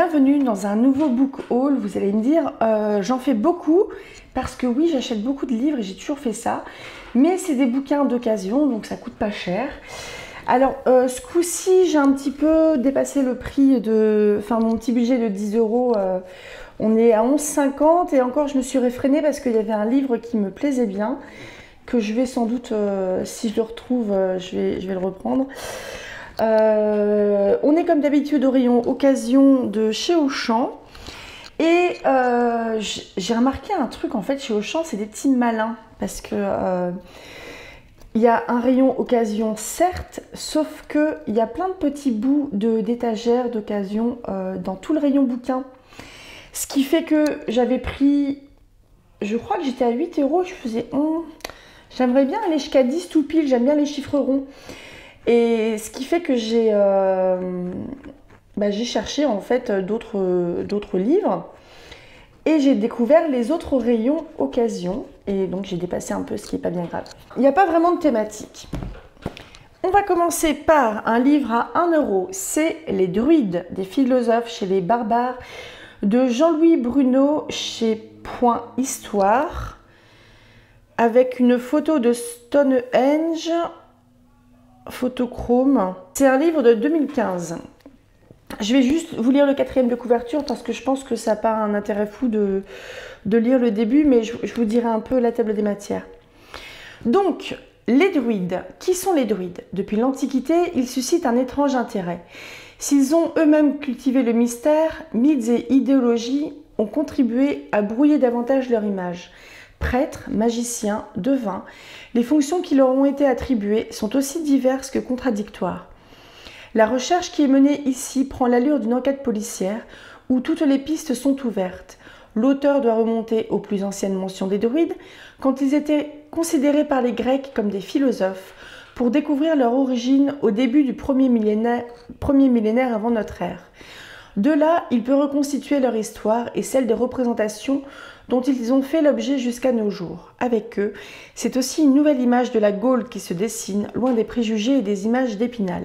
Bienvenue dans un nouveau book haul. Vous allez me dire, j'en fais beaucoup parce que oui, j'achète beaucoup de livres et j'ai toujours fait ça. Mais c'est des bouquins d'occasion, donc ça coûte pas cher. Alors, ce coup-ci, j'ai un petit peu dépassé le prix de... Enfin, mon petit budget de 10 euros. On est à 11,50 et encore, je me suis réfrénée parce qu'il y avait un livre qui me plaisait bien, que je vais sans doute, si je le retrouve, je vais le reprendre. On est comme d'habitude au rayon occasion de chez Auchan. Et j'ai remarqué un truc en fait chez Auchan, c'est des petits malins. Parce que il y a un rayon occasion certes, sauf qu'il y a plein de petits bouts d'étagères d'occasion dans tout le rayon bouquin. Ce qui fait que j'avais pris, je crois que j'étais à 8 euros, je faisais j'aimerais bien aller jusqu'à 10 tout pile, j'aime bien les chiffres ronds. Et ce qui fait que j'ai cherché en fait d'autres livres et j'ai découvert les autres rayons occasion et donc j'ai dépassé un peu, ce qui n'est pas bien grave. Il n'y a pas vraiment de thématique. On va commencer par un livre à 1 euro, c'est Les Druides des philosophes chez les barbares de Jean-Louis Bruno chez Point Histoire avec une photo de Stonehenge. Photochrome. C'est un livre de 2015. Je vais juste vous lire le 4e de couverture parce que je pense que ça n'a pas un intérêt fou de lire le début, mais je vous dirai un peu la table des matières. Donc, les druides. Qui sont les druides? Depuis l'Antiquité, ils suscitent un étrange intérêt. S'ils ont eux-mêmes cultivé le mystère, mythes et idéologies ont contribué à brouiller davantage leur image. Prêtres, magiciens, devins, les fonctions qui leur ont été attribuées sont aussi diverses que contradictoires. La recherche qui est menée ici prend l'allure d'une enquête policière où toutes les pistes sont ouvertes. L'auteur doit remonter aux plus anciennes mentions des druides, quand ils étaient considérés par les Grecs comme des philosophes, pour découvrir leur origine au début du premier millénaire avant notre ère. De là, il peut reconstituer leur histoire et celle des représentations dont ils ont fait l'objet jusqu'à nos jours. Avec eux, c'est aussi une nouvelle image de la Gaule qui se dessine, loin des préjugés et des images d'Épinal.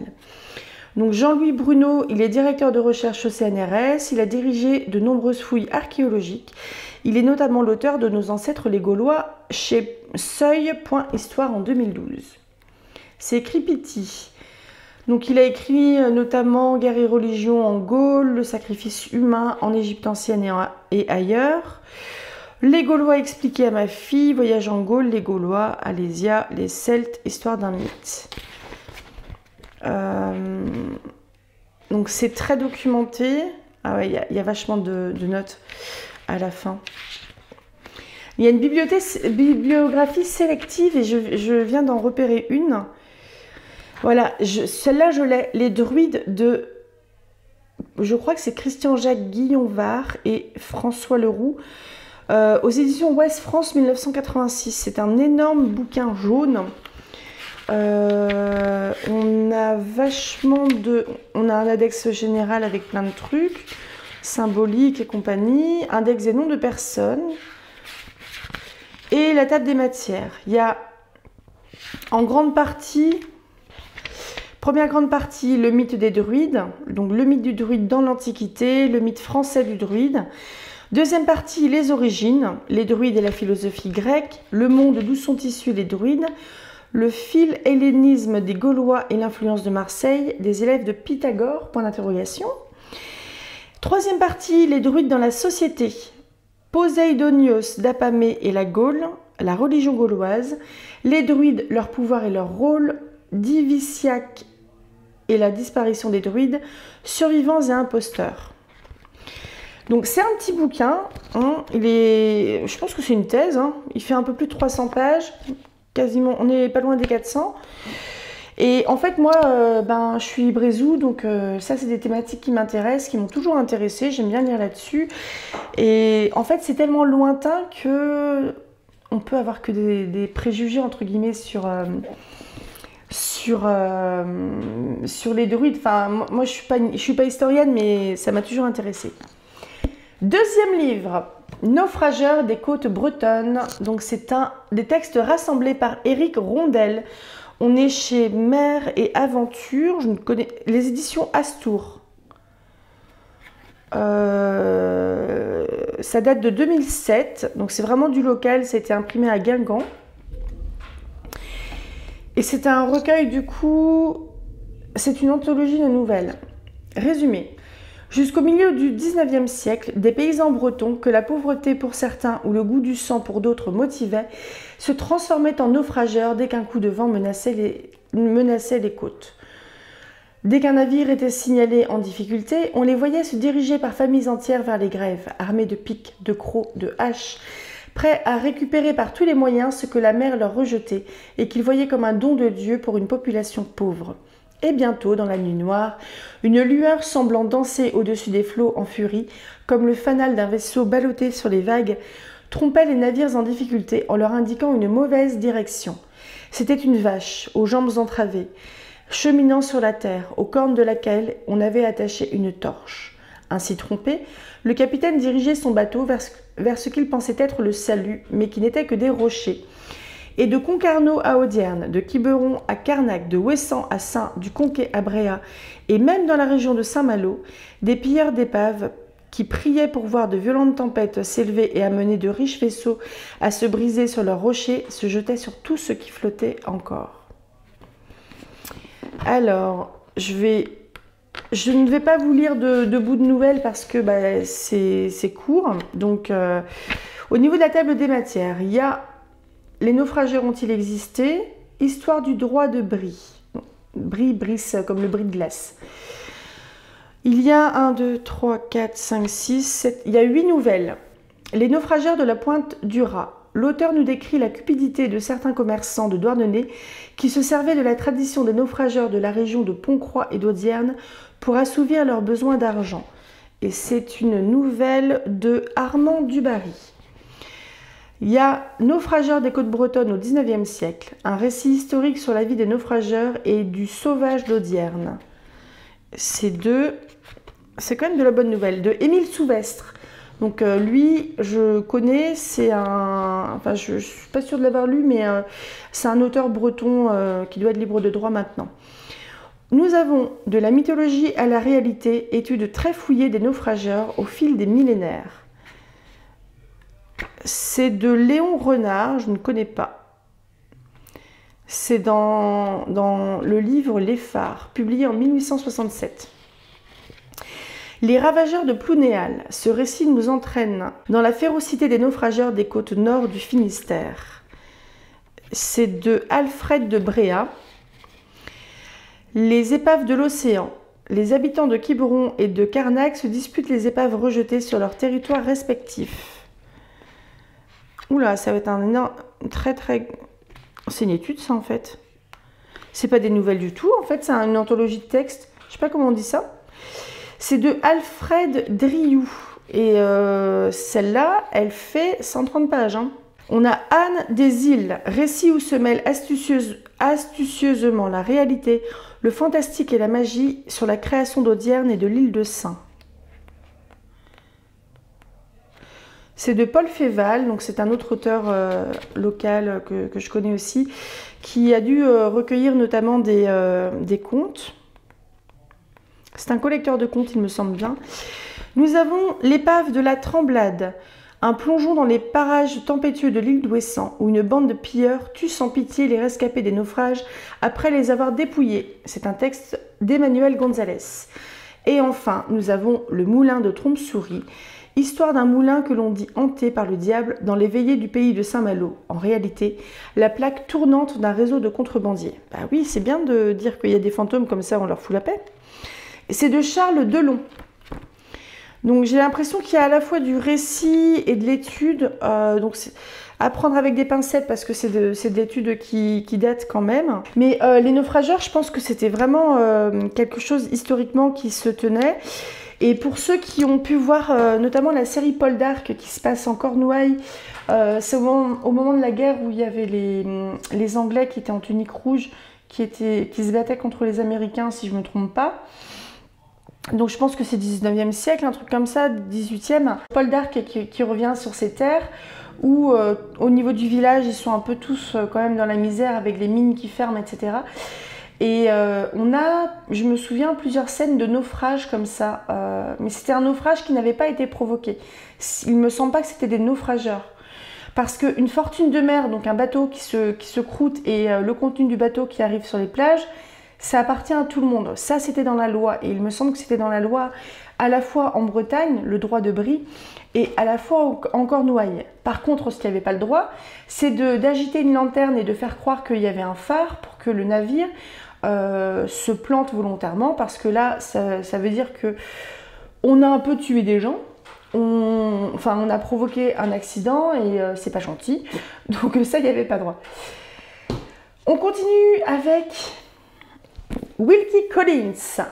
Donc Jean-Louis Bruno, il est directeur de recherche au CNRS, il a dirigé de nombreuses fouilles archéologiques. Il est notamment l'auteur de Nos ancêtres les Gaulois chez Seuil, Point Histoire en 2012. C'est Cripiti. Donc il a écrit notamment Guerre et religion en Gaule, le sacrifice humain en Égypte ancienne et ailleurs. Les Gaulois expliqués à ma fille, Voyage en Gaule, les Gaulois, Alésia, les Celtes, histoire d'un mythe. Donc c'est très documenté. Ah ouais, il y a vachement de notes à la fin. Il y a une bibliographie sélective et je viens d'en repérer une. Voilà, celle-là je l'ai, Les Druides de... Je crois que c'est Christian-Jacques Guillon-Var et François Leroux. Aux éditions Ouest France 1986. C'est un énorme bouquin jaune. On a vachement de... On a un index général avec plein de trucs, symboliques et compagnie, index des noms de personnes, et la table des matières. Il y a en grande partie, première grande partie, le mythe des druides, donc le mythe du druide dans l'Antiquité, le mythe français du druide. Deuxième partie, les origines, les druides et la philosophie grecque, le monde d'où sont issus les druides, le philhellénisme des Gaulois et l'influence de Marseille, des élèves de Pythagore, point d'interrogation. Troisième partie, les druides dans la société, Poséidonios d'Apamée et la Gaule, la religion gauloise, les druides, leur pouvoir et leur rôle, Diviciac et la disparition des druides, survivants et imposteurs. Donc c'est un petit bouquin, hein. Je pense que c'est une thèse, hein. Il fait un peu plus de 300 pages, quasiment, on n'est pas loin des 400. Et en fait moi, je suis brésou, donc ça c'est des thématiques qui m'intéressent, qui m'ont toujours intéressée, j'aime bien lire là-dessus. Et en fait c'est tellement lointain que on peut avoir que des préjugés entre guillemets sur les druides. Enfin moi je suis pas historienne, mais ça m'a toujours intéressée. Deuxième livre, Naufrageurs des côtes bretonnes. Donc c'est des textes rassemblés par Éric Rondel. On est chez Mer et Aventure. Je ne connais les éditions Astour. Ça date de 2007, donc c'est vraiment du local, ça a été imprimé à Guingamp. Et c'est un recueil, du coup, c'est une anthologie de nouvelles. Résumé. Jusqu'au milieu du 19e siècle, des paysans bretons, que la pauvreté pour certains ou le goût du sang pour d'autres motivait, se transformaient en naufrageurs dès qu'un coup de vent menaçait les côtes. Dès qu'un navire était signalé en difficulté, on les voyait se diriger par familles entières vers les grèves, armés de pics, de crocs, de haches, prêts à récupérer par tous les moyens ce que la mer leur rejetait et qu'ils voyaient comme un don de Dieu pour une population pauvre. Et bientôt, dans la nuit noire, une lueur semblant danser au-dessus des flots en furie, comme le fanal d'un vaisseau ballotté sur les vagues, trompait les navires en difficulté en leur indiquant une mauvaise direction. C'était une vache, aux jambes entravées, cheminant sur la terre, aux cornes de laquelle on avait attaché une torche. Ainsi trompé, le capitaine dirigeait son bateau vers ce qu'il pensait être le salut, mais qui n'était que des rochers. Et de Concarneau à Audierne, de Quiberon à Carnac, de Ouessant à Saint, du Conquet à Bréa, et même dans la région de Saint-Malo, des pilleurs d'épaves qui priaient pour voir de violentes tempêtes s'élever et amener de riches vaisseaux à se briser sur leurs rochers, se jetaient sur tout ce qui flottait encore. Alors, je ne vais pas vous lire de bout de nouvelles parce que c'est court. Donc, au niveau de la table des matières, il y a les naufrageurs ont-ils existé? Histoire du droit de Brie. Brie, brisse comme le bris de glace. Il y a 1, 2, 3, 4, 5, 6, 7... Il y a 8 nouvelles. Les naufrageurs de la pointe du Raz. L'auteur nous décrit la cupidité de certains commerçants de Douarnenez qui se servaient de la tradition des naufrageurs de la région de Pontcroix et d'Audierne pour assouvir leurs besoins d'argent. Et c'est une nouvelle de Armand Dubarry. Il y a Naufrageurs des côtes bretonnes au XIXe siècle, un récit historique sur la vie des naufrageurs et du sauvage d'Audierne. C'est quand même de la bonne nouvelle, de Émile Souvestre. Donc lui, je connais, c'est un... Enfin, je ne suis pas sûre de l'avoir lu, mais c'est un auteur breton qui doit être libre de droit maintenant. Nous avons de la mythologie à la réalité, étude très fouillée des naufrageurs au fil des millénaires. C'est de Léon Renard, je ne connais pas. C'est dans le livre Les Phares, publié en 1867. Les ravageurs de Plounéal, ce récit nous entraîne dans la férocité des naufrageurs des côtes nord du Finistère. C'est de Alfred de Bréa. Les épaves de l'océan. Les habitants de Quiberon et de Carnac se disputent les épaves rejetées sur leurs territoires respectifs. Oula, ça va être un énorme... C'est une étude, ça, en fait. C'est pas des nouvelles du tout, en fait. C'est une anthologie de textes. Je sais pas comment on dit ça. C'est de Alfred Driou. Et celle-là, elle fait 130 pages. Hein. On a Anne des Îles. Récit où se mêlent astucieusement la réalité, le fantastique et la magie sur la création d'Audierne et de l'île de Saint. C'est de Paul Féval, donc c'est un autre auteur local que je connais aussi, qui a dû recueillir notamment des contes. C'est un collecteur de contes, il me semble bien. Nous avons l'épave de la Tremblade, un plongeon dans les parages tempétueux de l'île d'Ouessant, où une bande de pilleurs tue sans pitié les rescapés des naufrages après les avoir dépouillés. C'est un texte d'Emmanuel Gonzalez. Et enfin, nous avons le moulin de Trompe-Souris, histoire d'un moulin que l'on dit hanté par le diable dans les veillées du pays de Saint-Malo. En réalité, la plaque tournante d'un réseau de contrebandiers. Bah oui, c'est bien de dire qu'il y a des fantômes comme ça, on leur fout la paix. Et c'est de Charles Delon. Donc j'ai l'impression qu'il y a à la fois du récit et de l'étude. Donc à prendre avec des pincettes parce que c'est de l'étude qui date quand même. Mais les naufrageurs, je pense que c'était vraiment quelque chose historiquement qui se tenait. Et pour ceux qui ont pu voir notamment la série Paul d'Arc qui se passe en Cornouailles, c'est au moment de la guerre où il y avait les Anglais qui étaient en tunique rouge, qui se battaient contre les Américains, si je ne me trompe pas. Donc je pense que c'est 19e siècle, un truc comme ça, 18e. Paul d'Arc qui revient sur ces terres où au niveau du village, ils sont un peu tous quand même dans la misère avec les mines qui ferment, etc. Et je me souviens, plusieurs scènes de naufrage comme ça. Mais c'était un naufrage qui n'avait pas été provoqué. Il me semble pas que c'était des naufrageurs. Parce qu'une fortune de mer, donc un bateau qui se croûte et le contenu du bateau qui arrive sur les plages, ça appartient à tout le monde. Ça, c'était dans la loi. Et il me semble que c'était dans la loi à la fois en Bretagne, le droit de brie, et à la fois en Cornouailles. Par contre, ce qui n'avait pas le droit, c'est d'agiter une lanterne et de faire croire qu'il y avait un phare pour que le navire se plante volontairement, parce que là, ça veut dire que on a un peu tué des gens, on a provoqué un accident et c'est pas gentil. Donc ça, il n'y avait pas droit. On continue avec Wilkie Collins.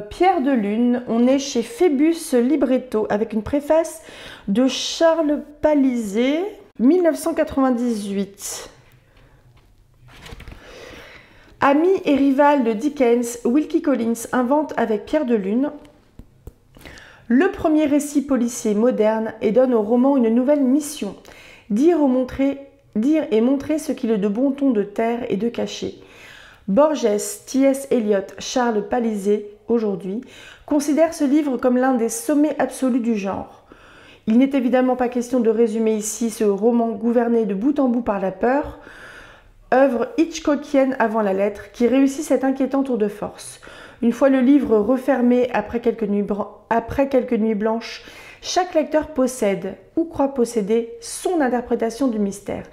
Pierre de Lune, on est chez Phébus Libretto avec une préface de Charles Palizet, 1998. Ami et rival de Dickens, Wilkie Collins invente avec Pierre de Lune le premier récit policier moderne et donne au roman une nouvelle mission, dire et montrer ce qu'il est de bon ton de taire et de cacher. Borges, T.S. Eliot, Charles Palizet, aujourd'hui, considèrent ce livre comme l'un des sommets absolus du genre. Il n'est évidemment pas question de résumer ici ce roman gouverné de bout en bout par la peur, œuvre hitchcockienne avant la lettre, qui réussit cet inquiétant tour de force. Une fois le livre refermé après quelques nuits blanches, chaque lecteur possède, ou croit posséder, son interprétation du mystère,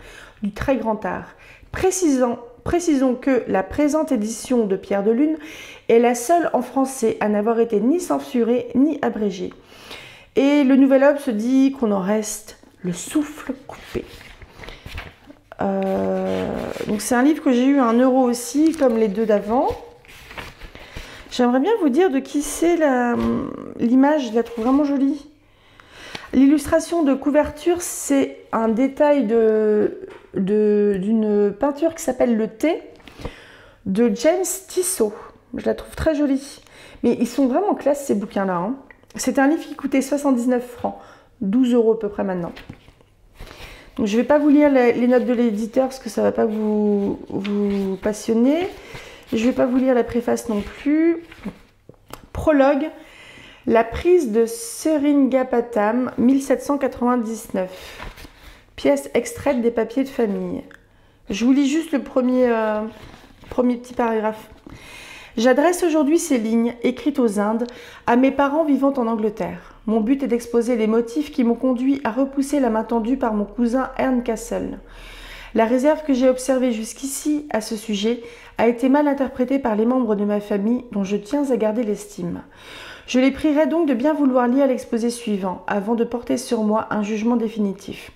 du très grand art. Précisons que la présente édition de Pierre de Lune est la seule en français à n'avoir été ni censurée ni abrégée. Et le Nouvel Obs dit qu'on en reste le souffle coupé. Donc c'est un livre que j'ai eu à 1 € aussi, comme les deux d'avant. J'aimerais bien vous dire de qui c'est l'image, je la trouve vraiment jolie. L'illustration de couverture, c'est un détail d'une peinture qui s'appelle Le Thé de James Tissot. Je la trouve très jolie. Mais ils sont vraiment classe ces bouquins-là. Hein. C'est un livre qui coûtait 79 francs, 12 € à peu près maintenant. Donc, je ne vais pas vous lire les notes de l'éditeur parce que ça ne va pas vous passionner. Je ne vais pas vous lire la préface non plus. Prologue. La prise de Seringapatam, 1799. Pièce extraite des papiers de famille. Je vous lis juste le premier petit paragraphe. J'adresse aujourd'hui ces lignes, écrites aux Indes, à mes parents vivant en Angleterre. Mon but est d'exposer les motifs qui m'ont conduit à repousser la main tendue par mon cousin Castle. La réserve que j'ai observée jusqu'ici à ce sujet a été mal interprétée par les membres de ma famille dont je tiens à garder l'estime. Je les prierai donc de bien vouloir lire l'exposé suivant avant de porter sur moi un jugement définitif.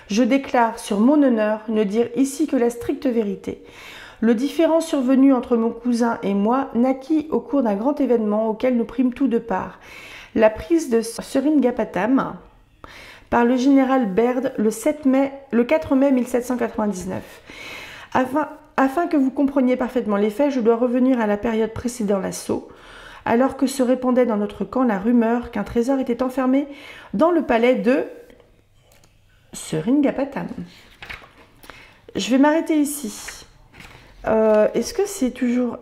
Je déclare sur mon honneur ne dire ici que la stricte vérité. Le différend survenu entre mon cousin et moi naquit au cours d'un grand événement auquel nous prîmes tous de part. La prise de Seringapatam par le général Baird le 4 mai 1799. Afin que vous compreniez parfaitement les faits, je dois revenir à la période précédant l'assaut, alors que se répandait dans notre camp la rumeur qu'un trésor était enfermé dans le palais de Seringapatam. Je vais m'arrêter ici. Est-ce que c'est toujours...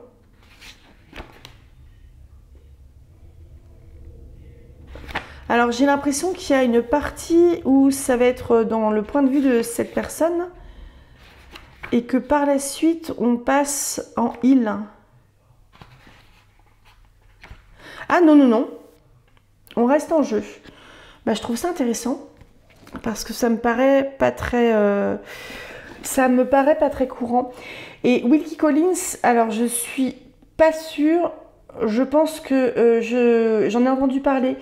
Alors j'ai l'impression qu'il y a une partie où ça va être dans le point de vue de cette personne et que par la suite on passe en il. Ah non, non, non. On reste en jeu. Bah, je trouve ça intéressant parce que ça me paraît pas très... courant. Et Wilkie Collins, alors je suis pas sûre, je pense que j'en ai entendu parler,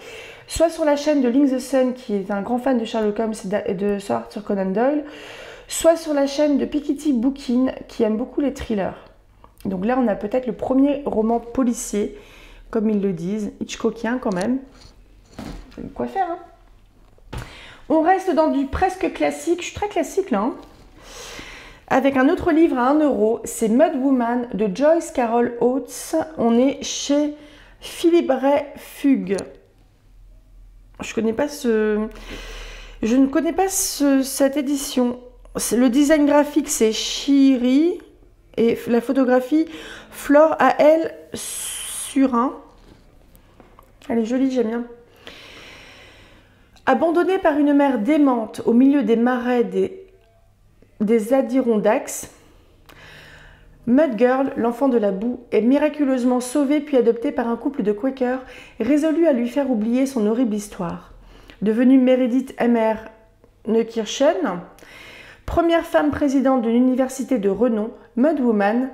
soit sur la chaîne de Link the Sun, qui est un grand fan de Sherlock Holmes et de Sir Arthur Conan Doyle, soit sur la chaîne de Piketty Bookin, qui aime beaucoup les thrillers. Donc là, on a peut-être le premier roman policier, comme ils le disent, Hitchcockien quand même. Quoi faire, hein? On reste dans du presque classique, je suis très classique là, hein, avec un autre livre à 1 €, c'est Mud Woman de Joyce Carol Oates. On est chez Philippe Ray Fugue. Je ne connais pas cette édition. Le design graphique, c'est Shiri Et la photographie, Flore à elle sur un. Elle est jolie, j'aime bien. Abandonnée par une mère démente au milieu des marais des Adirondacks, Mud Girl, l'enfant de la boue, est miraculeusement sauvée puis adoptée par un couple de Quakers résolus à lui faire oublier son horrible histoire. Devenue Meredith Emmer Neukirchen, première femme présidente d'une université de renom, Mud Woman,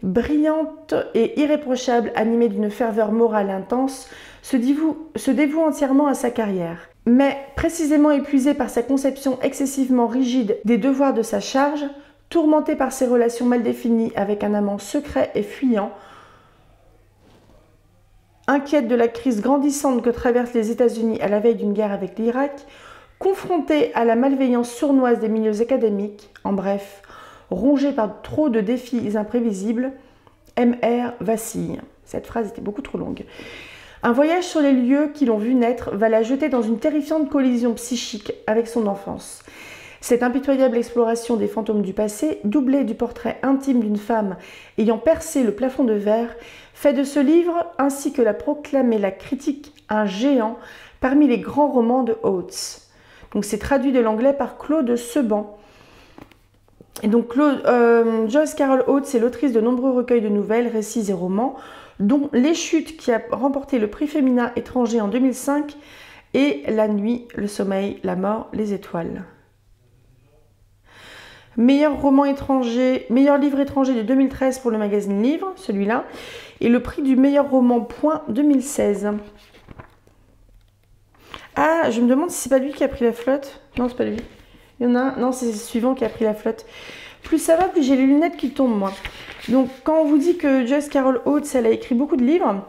brillante et irréprochable, animée d'une ferveur morale intense, se dévoue entièrement à sa carrière. Mais précisément épuisée par sa conception excessivement rigide des devoirs de sa charge, tourmentée par ses relations mal définies avec un amant secret et fuyant, inquiète de la crise grandissante que traversent les États-Unis à la veille d'une guerre avec l'Irak, confrontée à la malveillance sournoise des milieux académiques, en bref, rongée par trop de défis imprévisibles, MR vacille. Cette phrase était beaucoup trop longue. Un voyage sur les lieux qui l'ont vu naître va la jeter dans une terrifiante collision psychique avec son enfance. Cette impitoyable exploration des fantômes du passé, doublée du portrait intime d'une femme ayant percé le plafond de verre, fait de ce livre, ainsi que l'a proclamé la critique, un géant parmi les grands romans de Oates. Donc c'est traduit de l'anglais par Claude Seban. Et donc Joyce Carol Oates est l'autrice de nombreux recueils de nouvelles, récits et romans, dont Les Chutes qui a remporté le prix féminin étranger en 2005 et La nuit, le sommeil, la mort, les étoiles. Meilleur roman étranger, meilleur livre étranger de 2013 pour le magazine Livre, celui-là, et le prix du meilleur roman Point 2016. Ah, je me demande si c'est pas lui qui a pris la flotte. Non, c'est pas lui. Il y en a un, non, c'est le suivant qui a pris la flotte. Plus ça va, plus j'ai les lunettes qui tombent, moi. Donc, quand on vous dit que Joyce Carol Oates, elle a écrit beaucoup de livres,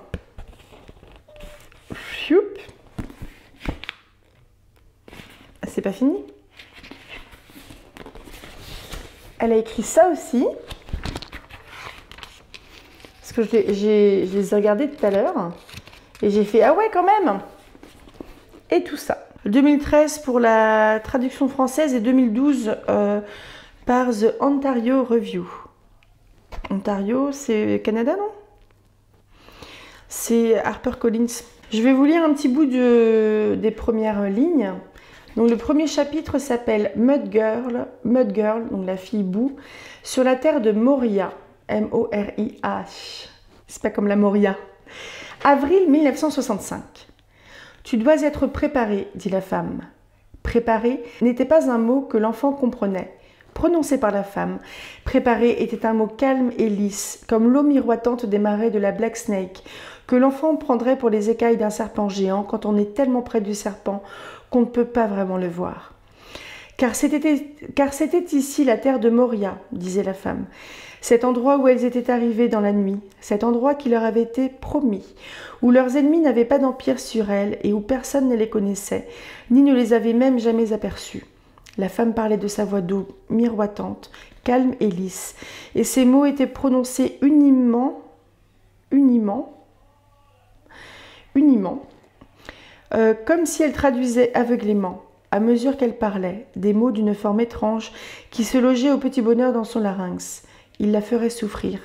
c'est pas fini. Elle a écrit ça aussi. Parce que je les ai regardés tout à l'heure. Et j'ai fait, ah ouais, quand même. Et tout ça. 2013 pour la traduction française et 2012 par The Ontario Review. Ontario, c'est Canada, non? C'est HarperCollins. Je vais vous lire un petit bout des premières lignes. Donc le premier chapitre s'appelle Mud Girl, donc la fille boue, sur la terre de Moria, M-O-R-I-H. C'est pas comme la Moria. Avril 1965. Tu dois être préparée, dit la femme. Préparée n'était pas un mot que l'enfant comprenait. Prononcé par la femme, préparée était un mot calme et lisse, comme l'eau miroitante des marais de la Black Snake, que l'enfant prendrait pour les écailles d'un serpent géant quand on est tellement près du serpent qu'on ne peut pas vraiment le voir. Car c'était ici la terre de Moria, disait la femme, cet endroit où elles étaient arrivées dans la nuit, cet endroit qui leur avait été promis, où leurs ennemis n'avaient pas d'empire sur elles et où personne ne les connaissait, ni ne les avait même jamais aperçues. La femme parlait de sa voix d'eau miroitante, calme et lisse, et ces mots étaient prononcés uniment, comme si elle traduisait aveuglément, à mesure qu'elle parlait, des mots d'une forme étrange qui se logeait au petit bonheur dans son larynx. Il la ferait souffrir.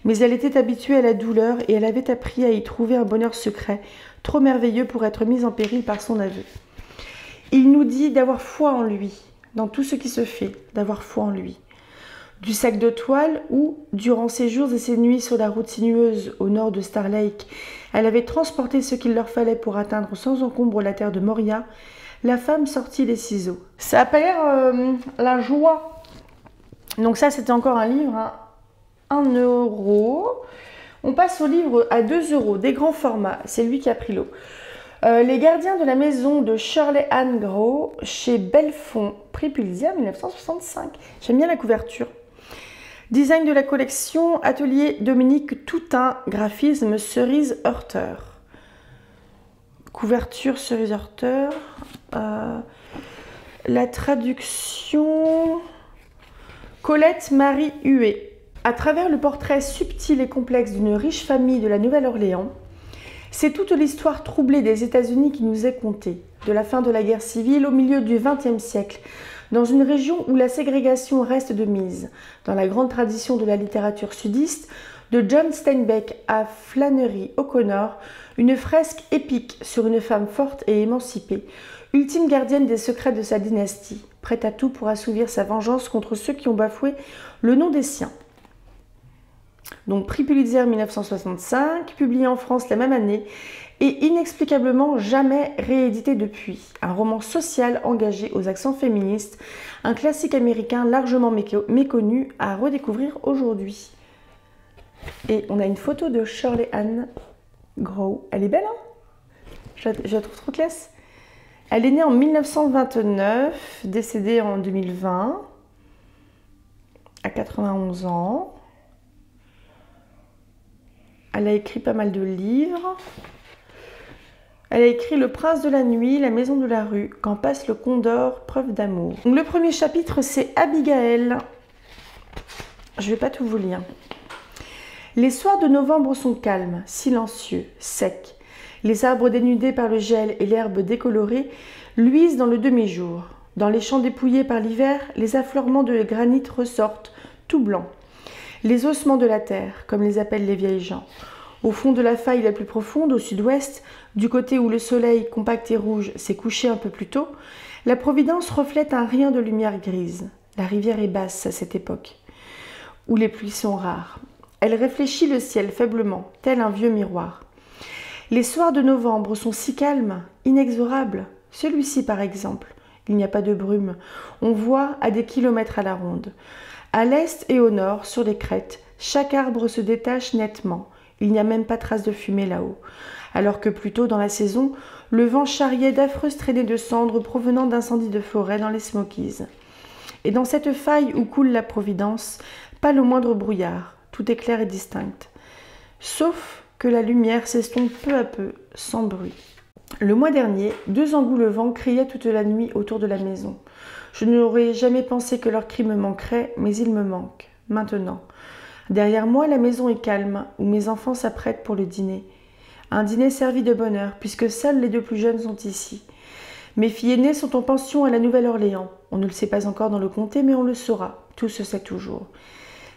Mais elle était habituée à la douleur et elle avait appris à y trouver un bonheur secret, trop merveilleux pour être mise en péril par son aveu. Il nous dit d'avoir foi en lui, dans tout ce qui se fait, d'avoir foi en lui. Du sac de toile où, durant ses jours et ses nuits sur la route sinueuse au nord de Star Lake, elle avait transporté ce qu'il leur fallait pour atteindre sans encombre la terre de Moria, la femme sortit les ciseaux. Ça a pas l'air la joie. Donc ça, c'était encore un livre à 1 €. On passe au livre à 2 €, des grands formats. C'est lui qui a pris l'eau. Les gardiens de la maison de Shirley Ann Gros, chez Belfond, prix Pulitzer 1965. J'aime bien la couverture. Design de la collection, atelier Dominique Toutain, graphisme Cerise Heurteur. Couverture Cerise Heurteur. La traduction Colette Marie Huet. À travers le portrait subtil et complexe d'une riche famille de la Nouvelle-Orléans, C'est toute l'histoire troublée des États-Unis qui nous est contée, de la fin de la guerre civile au milieu du XXe siècle, dans une région où la ségrégation reste de mise, dans la grande tradition de la littérature sudiste, de John Steinbeck à Flannery O'Connor, une fresque épique sur une femme forte et émancipée, ultime gardienne des secrets de sa dynastie, prête à tout pour assouvir sa vengeance contre ceux qui ont bafoué le nom des siens. Donc prix Pulitzer 1965, publié en France la même année et inexplicablement jamais réédité depuis. Un roman social engagé aux accents féministes, un classique américain largement méconnu à redécouvrir aujourd'hui. Et on a une photo de Shirley Ann Grow. Elle est belle, hein? Je la trouve trop classe. Elle est née en 1929, décédée en 2020, à 91 ans. Elle a écrit pas mal de livres. Elle a écrit Le Prince de la Nuit, La Maison de la Rue, Quand passe le Condor, Preuve d'amour. Donc le premier chapitre, c'est Abigail. Je vais pas tout vous lire. Les soirs de novembre sont calmes, silencieux, secs. Les arbres dénudés par le gel et l'herbe décolorée luisent dans le demi-jour. Dans les champs dépouillés par l'hiver, les affleurements de granit ressortent, tout blancs. Les ossements de la terre, comme les appellent les vieilles gens. Au fond de la faille la plus profonde, au sud-ouest, du côté où le soleil, compact et rouge, s'est couché un peu plus tôt, la Providence reflète un rien de lumière grise. La rivière est basse à cette époque, où les pluies sont rares. Elle réfléchit le ciel faiblement, tel un vieux miroir. Les soirs de novembre sont si calmes, inexorables. Celui-ci, par exemple, il n'y a pas de brume. On voit à des kilomètres à la ronde. À l'est et au nord, sur les crêtes, chaque arbre se détache nettement. Il n'y a même pas trace de fumée là-haut. Alors que plus tôt dans la saison, le vent charriait d'affreuses traînées de cendres provenant d'incendies de forêt dans les Smokies. Et dans cette faille où coule la Providence, pas le moindre brouillard, tout est clair et distinct. Sauf que la lumière s'estompe peu à peu, sans bruit. Le mois dernier, 2 engoulevents criaient toute la nuit autour de la maison. Je n'aurais jamais pensé que leur cri me manquerait, mais il me manque, maintenant. Derrière moi, la maison est calme, où mes enfants s'apprêtent pour le dîner. Un dîner servi de bonne heure, puisque seuls les 2 plus jeunes sont ici. Mes filles aînées sont en pension à la Nouvelle-Orléans. On ne le sait pas encore dans le comté, mais on le saura. Tout se sait toujours.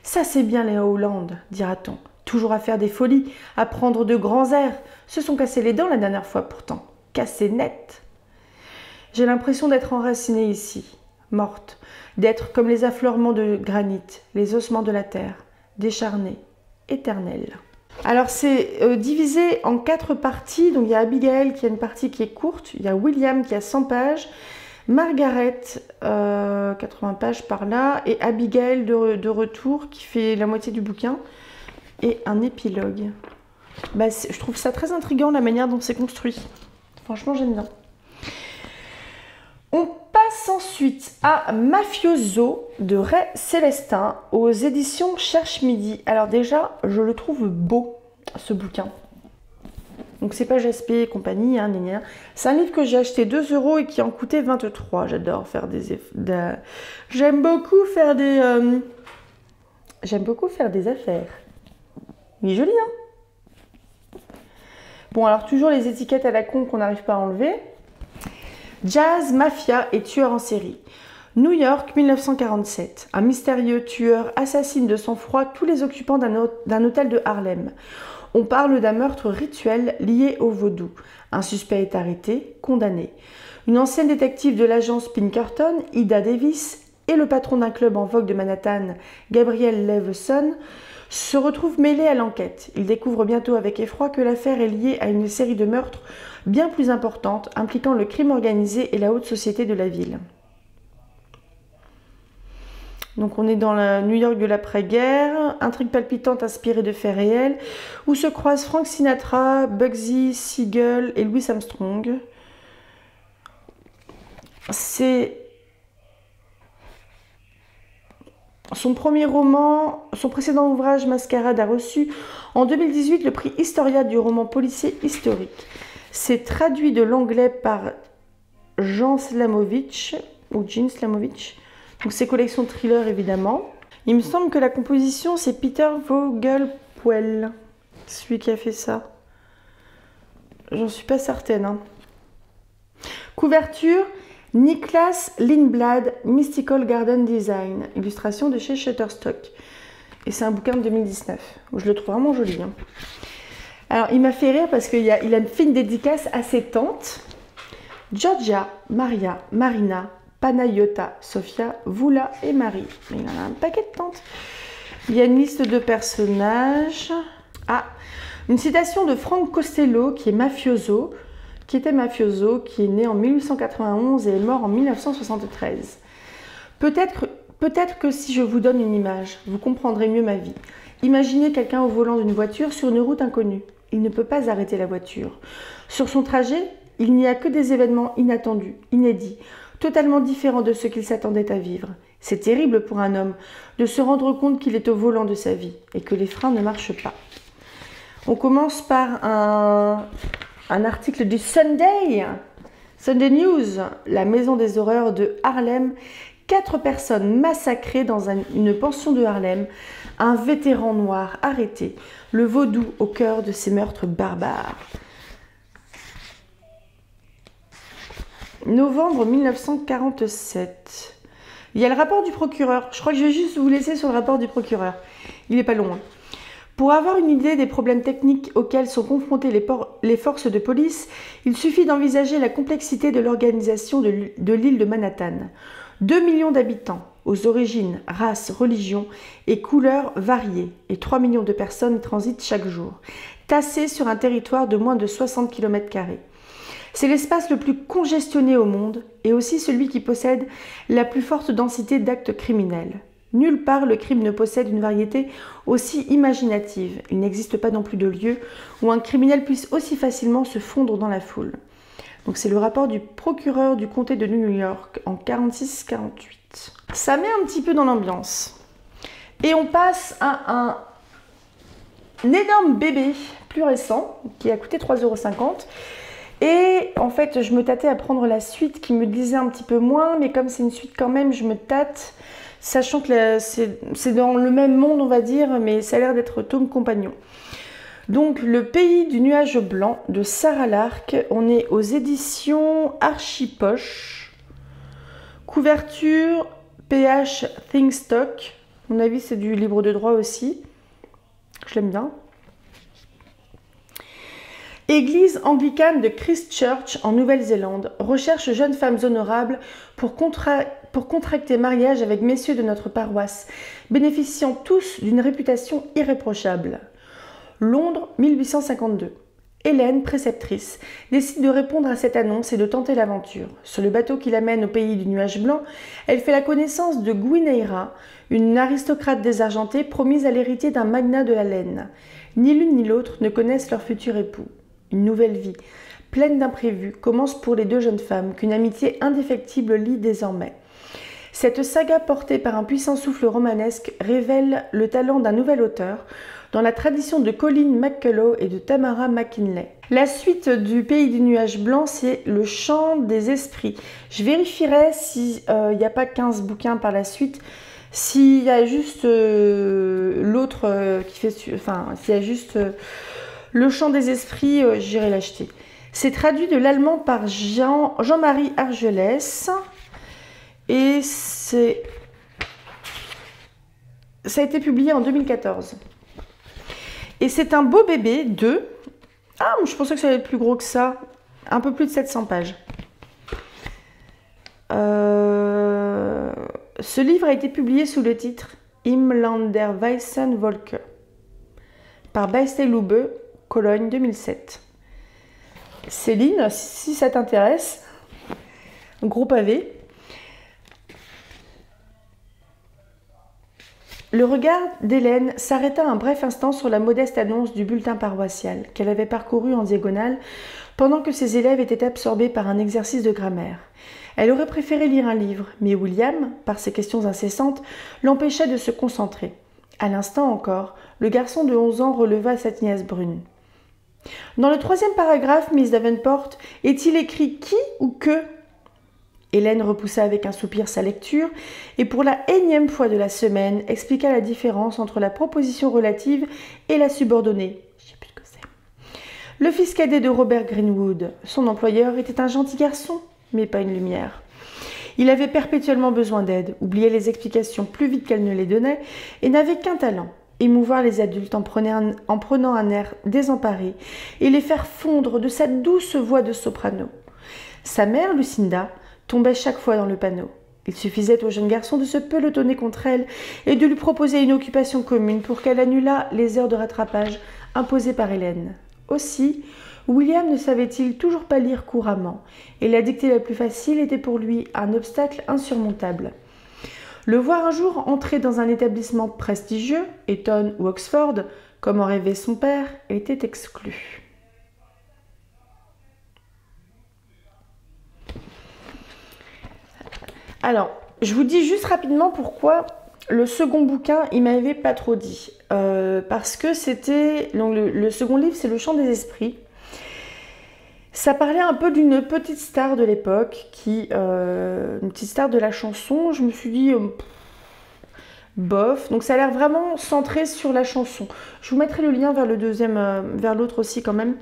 Ça, c'est bien les Howland, dira-t-on. Toujours à faire des folies, à prendre de grands airs. Se sont cassés les dents la dernière fois, pourtant. Cassés net. J'ai l'impression d'être enracinée ici, morte, d'être comme les affleurements de granit, les ossements de la terre, décharnés, éternels. Alors c'est divisé en 4 parties. Donc il y a Abigail qui a une partie qui est courte, il y a William qui a 100 pages, Margaret 80 pages par là, et Abigail de retour qui fait la moitié du bouquin, et un épilogue. Bah, je trouve ça très intriguant la manière dont c'est construit. Franchement j'aime bien. On passe ensuite à Mafioso de Ray Célestin aux éditions Cherche Midi. Alors déjà, je le trouve beau, ce bouquin. Donc c'est pas Jaspé et compagnie, hein, c'est un livre que j'ai acheté 2 € et qui en coûtait 23. J'adore faire J'aime beaucoup faire des affaires. Il est joli, hein? Bon, alors toujours les étiquettes à la con qu'on n'arrive pas à enlever. Jazz, mafia et tueur en série. New York, 1947. Un mystérieux tueur assassine de sang-froid tous les occupants d'un hôtel de Harlem. On parle d'un meurtre rituel lié au vaudou. Un suspect est arrêté, condamné. Une ancienne détective de l'agence Pinkerton, Ida Davis, et le patron d'un club en vogue de Manhattan, Gabriel Leveson, se retrouvent mêlés à l'enquête. Ils découvrent bientôt avec effroi que l'affaire est liée à une série de meurtres bien plus importante, impliquant le crime organisé et la haute société de la ville. Donc on est dans la New York de l'après-guerre, intrigue palpitante inspirée de faits réels, où se croisent Frank Sinatra, Bugsy Siegel et Louis Armstrong. C'est son premier roman. Son précédent ouvrage, Mascarade, a reçu en 2018 le prix Historia du roman policier historique. C'est traduit de l'anglais par Jean Slamovitch, ou Jean Slamovitch. Donc c'est collection thriller évidemment. Il me semble que la composition c'est Peter Vogelpoel, celui qui a fait ça. J'en suis pas certaine. Hein. Couverture, Niklas Lindblad, Mystical Garden Design. Illustration de chez Shutterstock. Et c'est un bouquin de 2019. Je le trouve vraiment joli. Hein. Alors, il m'a fait rire parce qu'il a fait une dédicace à ses tantes. Georgia, Maria, Marina, Panayota, Sofia, Vula et Marie. Il en a un paquet de tantes. Il y a une liste de personnages. Ah, une citation de Frank Costello, qui était mafioso, qui est né en 1891 et est mort en 1973. Peut-être que si je vous donne une image, vous comprendrez mieux ma vie. Imaginez quelqu'un au volant d'une voiture sur une route inconnue. Il ne peut pas arrêter la voiture. Sur son trajet, il n'y a que des événements inattendus, inédits, totalement différents de ce qu'il s'attendait à vivre. C'est terrible pour un homme de se rendre compte qu'il est au volant de sa vie et que les freins ne marchent pas. On commence par un article du Sunday News, la maison des horreurs de Harlem. 4 personnes massacrées dans une pension de Harlem. Un vétéran noir arrêté. Le vaudou au cœur de ces meurtres barbares. Novembre 1947. Il y a le rapport du procureur. Je crois que je vais juste vous laisser sur le rapport du procureur. Il n'est pas long. Pour avoir une idée des problèmes techniques auxquels sont confrontées les forces de police, il suffit d'envisager la complexité de l'organisation de l'île de Manhattan. 2 millions d'habitants, aux origines, races, religions et couleurs variées, et 3 millions de personnes transitent chaque jour, tassées sur un territoire de moins de 60 km². C'est l'espace le plus congestionné au monde et aussi celui qui possède la plus forte densité d'actes criminels. Nulle part le crime ne possède une variété aussi imaginative. Il n'existe pas non plus de lieu où un criminel puisse aussi facilement se fondre dans la foule. Donc c'est le rapport du procureur du comté de New York en 46-48. Ça met un petit peu dans l'ambiance. Et on passe à un énorme bébé plus récent qui a coûté 3,50 €. Et en fait, je me tâtais à prendre la suite qui me disait un petit peu moins, mais comme c'est une suite quand même, je me tâte, sachant que c'est dans le même monde, on va dire, mais ça a l'air d'être Tome Compagnon. Donc, Le pays du nuage blanc de Sarah Lark. On est aux éditions Archipoche. Couverture PH Thinkstock. À mon avis, c'est du libre de droit aussi. Je l'aime bien. Église anglicane de Christchurch en Nouvelle-Zélande recherche jeunes femmes honorables pour contracter mariage avec messieurs de notre paroisse, bénéficiant tous d'une réputation irréprochable. Londres, 1852. Hélène, préceptrice, décide de répondre à cette annonce et de tenter l'aventure. Sur le bateau qui l'amène au pays du nuage blanc, elle fait la connaissance de Gwyneira, une aristocrate désargentée promise à l'héritier d'un magnat de la laine. Ni l'une ni l'autre ne connaissent leur futur époux. Une nouvelle vie, pleine d'imprévus, commence pour les 2 jeunes femmes qu'une amitié indéfectible lie désormais. Cette saga portée par un puissant souffle romanesque révèle le talent d'un nouvel auteur, dans la tradition de Colin McCullough et de Tamara McKinley. La suite du pays du nuage blanc, c'est Le chant des esprits. Je vérifierai s'il n'y a pas 15 bouquins par la suite. S'il y a juste l'autre qui fait... Enfin, s'il y a juste Le chant des esprits, j'irai l'acheter. C'est traduit de l'allemand par Jean-Marie Argelès. Et ça a été publié en 2014. Et c'est un beau bébé de... Ah, je pensais que ça allait être plus gros que ça. Un peu plus de 700 pages. Ce livre a été publié sous le titre Himmlanderweißen Wolke par Beistelube, Cologne, 2007. Céline, si ça t'intéresse, gros pavé. Le regard d'Hélène s'arrêta un bref instant sur la modeste annonce du bulletin paroissial qu'elle avait parcouru en diagonale pendant que ses élèves étaient absorbés par un exercice de grammaire. Elle aurait préféré lire un livre, mais William, par ses questions incessantes, l'empêchait de se concentrer. À l'instant encore, le garçon de 11 ans releva sa tignasse brune. Dans le 3e paragraphe, Miss Davenport, est-il écrit qui ou que ? Hélène repoussa avec un soupir sa lecture et pour la énième fois de la semaine expliqua la différence entre la proposition relative et la subordonnée. Je sais plus ce que c'est. Le fils cadet de Robert Greenwood, son employeur, était un gentil garçon, mais pas une lumière. Il avait perpétuellement besoin d'aide, oubliait les explications plus vite qu'elle ne les donnait, et n'avait qu'un talent, émouvoir les adultes en prenant un air désemparé et les faire fondre de sa douce voix de soprano. Sa mère, Lucinda, tombait chaque fois dans le panneau. Il suffisait au jeune garçon de se pelotonner contre elle et de lui proposer une occupation commune pour qu'elle annulât les heures de rattrapage imposées par Hélène. Aussi, William ne savait-il toujours pas lire couramment, et la dictée la plus facile était pour lui un obstacle insurmontable. Le voir un jour entrer dans un établissement prestigieux, Eton ou Oxford, comme en rêvait son père, était exclu. Alors, je vous dis juste rapidement pourquoi le second bouquin, il m'avait pas trop dit. Parce que c'était... Donc le second livre, c'est Le Chant des Esprits. Ça parlait un peu d'une petite star de l'époque, une petite star de la chanson. Je me suis dit, bof. Donc ça a l'air vraiment centré sur la chanson. Je vous mettrai le lien vers le deuxième, vers l'autre aussi quand même.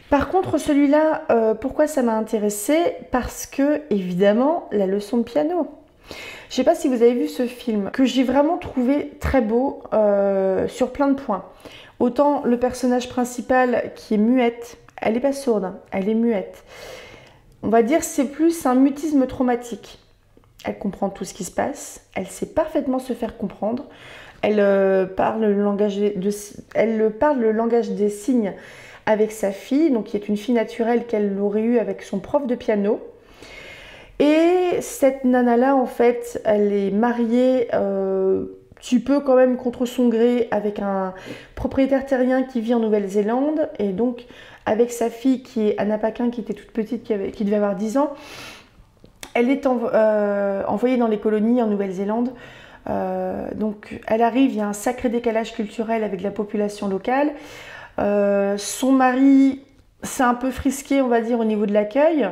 Par contre, celui-là, pourquoi ça m'a intéressée? Parce que, évidemment, la leçon de piano. Je ne sais pas si vous avez vu ce film, que j'ai vraiment trouvé très beau sur plein de points. Autant le personnage principal qui est muette, elle n'est pas sourde, elle est muette. On va dire c'est plus un mutisme traumatique. Elle comprend tout ce qui se passe, elle sait parfaitement se faire comprendre, elle parle le langage des signes avec sa fille, donc qui est une fille naturelle qu'elle aurait eue avec son prof de piano. Et cette nana-là, en fait, elle est mariée petit peu quand même contre son gré avec un propriétaire terrien qui vit en Nouvelle-Zélande. Et donc, avec sa fille qui est Anna Paquin, qui était toute petite, qui devait avoir 10 ans, elle est envoyée dans les colonies en Nouvelle-Zélande. Donc, elle arrive, il y a un sacré décalage culturel avec la population locale. Son mari, c'est un peu frisqué, on va dire, au niveau de l'accueil.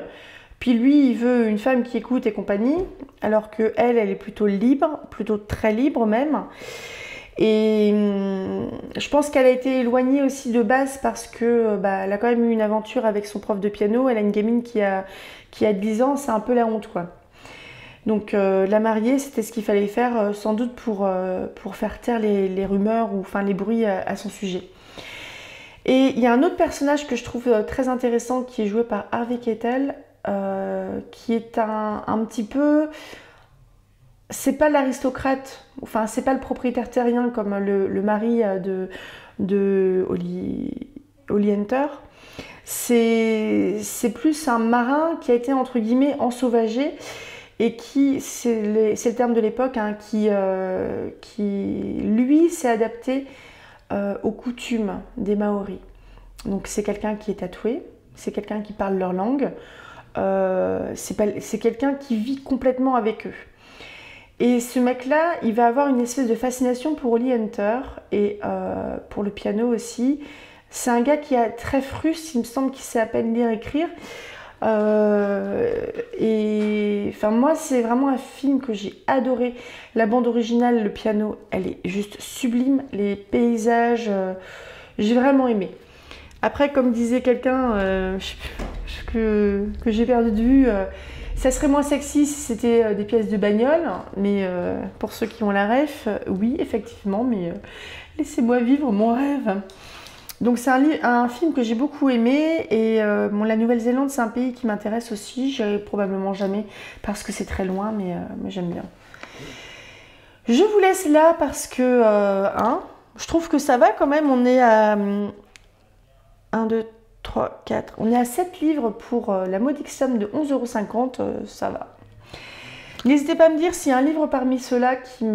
Puis lui, il veut une femme qui écoute et compagnie, alors que elle est plutôt libre, plutôt très libre même. Et je pense qu'elle a été éloignée aussi de base parce que elle a quand même eu une aventure avec son prof de piano. Elle a une gamine qui a 10 ans, c'est un peu la honte, quoi. Donc la marier, c'était ce qu'il fallait faire, sans doute pour faire taire les rumeurs ou enfin les bruits à son sujet. Et il y a un autre personnage que je trouve très intéressant qui est joué par Harvey Keitel, qui est un petit peu... C'est pas l'aristocrate, enfin c'est pas le propriétaire terrien comme le mari de Holly Hunter. C'est plus un marin qui a été entre guillemets ensauvagé et qui, c'est le terme de l'époque, hein, qui lui s'est adapté aux coutumes des Maoris. Donc c'est quelqu'un qui est tatoué, c'est quelqu'un qui parle leur langue, c'est quelqu'un qui vit complètement avec eux. Et ce mec-là, il va avoir une espèce de fascination pour Holly Hunter et pour le piano aussi. C'est un gars qui est très fruste, il me semble qu'il sait à peine lire et écrire. Et enfin moi c'est vraiment un film que j'ai adoré. La bande originale, le piano, elle est juste sublime. Les paysages, j'ai vraiment aimé. Après, comme disait quelqu'un que j'ai perdu de vue, ça serait moins sexy si c'était des pièces de bagnole. Mais pour ceux qui ont la ref, oui effectivement, mais laissez-moi vivre mon rêve. Donc c'est un film que j'ai beaucoup aimé et bon, la Nouvelle-Zélande c'est un pays qui m'intéresse aussi, j'irai probablement jamais parce que c'est très loin mais j'aime bien. Je vous laisse là parce que je trouve que ça va quand même, on est à 1, 2, 3, 4, on est à 7 livres pour la modique somme de 11,50 €, ça va. N'hésitez pas à me dire s'il y a un livre parmi ceux-là qui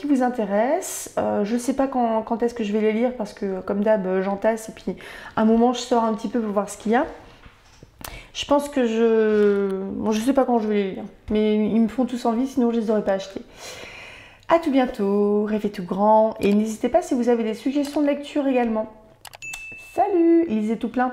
vous intéresse. Je ne sais pas quand est-ce que je vais les lire parce que comme d'hab j'entasse et puis à un moment je sors un petit peu pour voir ce qu'il y a. Je pense que je sais pas quand je vais les lire, mais ils me font tous envie sinon je les aurais pas achetés. A tout bientôt, rêvez tout grand et n'hésitez pas si vous avez des suggestions de lecture également. Salut, lisez tout plein.